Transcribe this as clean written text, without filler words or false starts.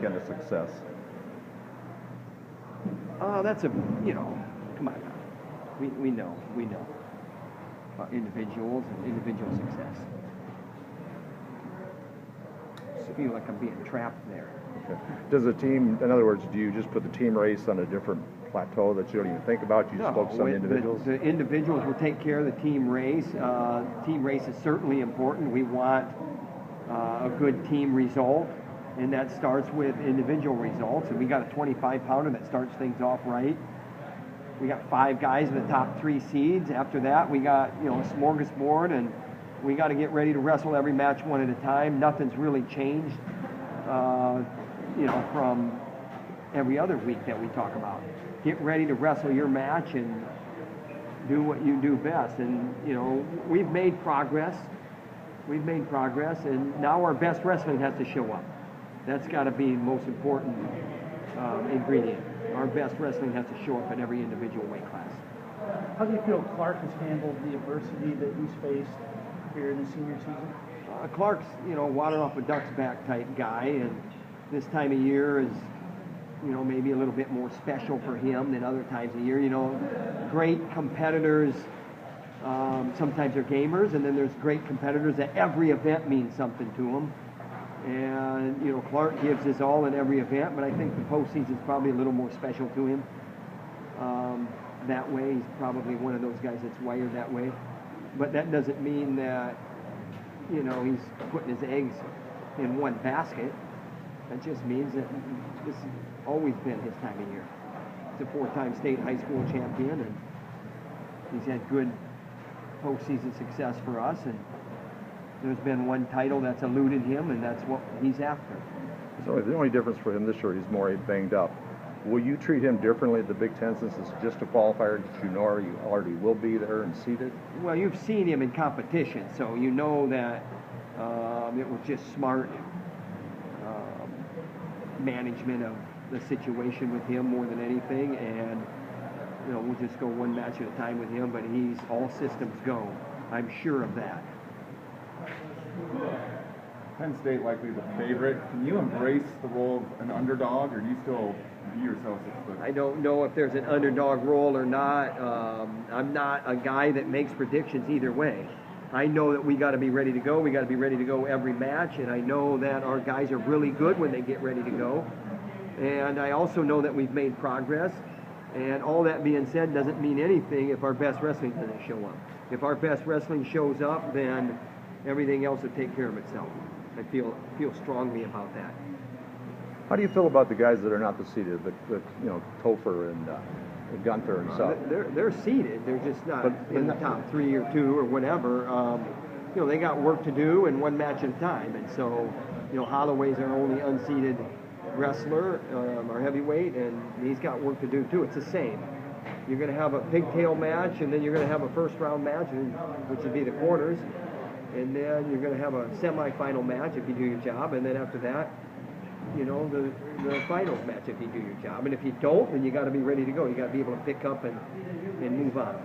weekend of success? That's come on now. We know individuals and individual success. I feel like I'm being trapped there. Okay. Does the team, in other words, do you just put the team race on a different plateau that you don't even think about? You just focus on the individuals? The individuals will take care of the team race. Team race is certainly important. We want a good team result, and that starts with individual results. And we got a 25-pounder that starts things off right. We got 5 guys in the top 3 seeds. After that, we got a smorgasbord, and we got to get ready to wrestle every match one at a time. Nothing's really changed, from every other week that we talk about. Get ready to wrestle your match and do what you do best. And we've made progress. And now our best wrestling has to show up. That's got to be the most important ingredient. Our best wrestling has to show up at every individual weight class. How do you feel Clark has handled the adversity that he's faced here in the senior season? Clark's, water off a duck's back type guy, and this time of year is, maybe a little bit more special for him than other times of year. Great competitors, sometimes they're gamers, and then there's great competitors that every event means something to them. And, Clark gives his all in every event, but I think the postseason's probably a little more special to him. That way, he's probably one of those guys that's wired that way. But that doesn't mean that, he's putting his eggs in one basket. That just means that this has always been his time of year. He's a 4-time state high school champion, and he's had good postseason success for us. And there's been one title that's eluded him, and that's what he's after. So the only difference for him this year, he's more banged up. Will you treat him differently at the Big Ten since it's just a qualifier that you already will be there and seated? Well, you've seen him in competition, so you know that it was just smart management of the situation with him more than anything, and we'll just go one match at a time with him, but he's all systems go. I'm sure of that. Penn State likely the favorite. Can you embrace the role of an underdog, or do you still view yourself as the... I don't know if there's an underdog role or not. I'm not a guy that makes predictions either way. I know that we got to be ready to go. We got to be ready to go every match, and I know that our guys are really good when they get ready to go. And I also know that we've made progress. And all that being said doesn't mean anything if our best wrestling doesn't show up. If our best wrestling shows up, then everything else will take care of itself. I feel strongly about that. How do you feel about the guys that are not the seeded, Topher and Gunther and stuff? They're seeded. They're just not in the top 3 or 2 or whatever. They got work to do and one match at a time. And so, Holloway's our only unseeded wrestler, our heavyweight, and he's got work to do too. It's the same. You're going to have a pigtail match, and then you're going to have a first-round match, which would be the quarters, and then you're going to have a semifinal match if you do your job, and then after that, the finals match if you do your job. And if you don't, then you got to be ready to go. You got to be able to pick up and move on.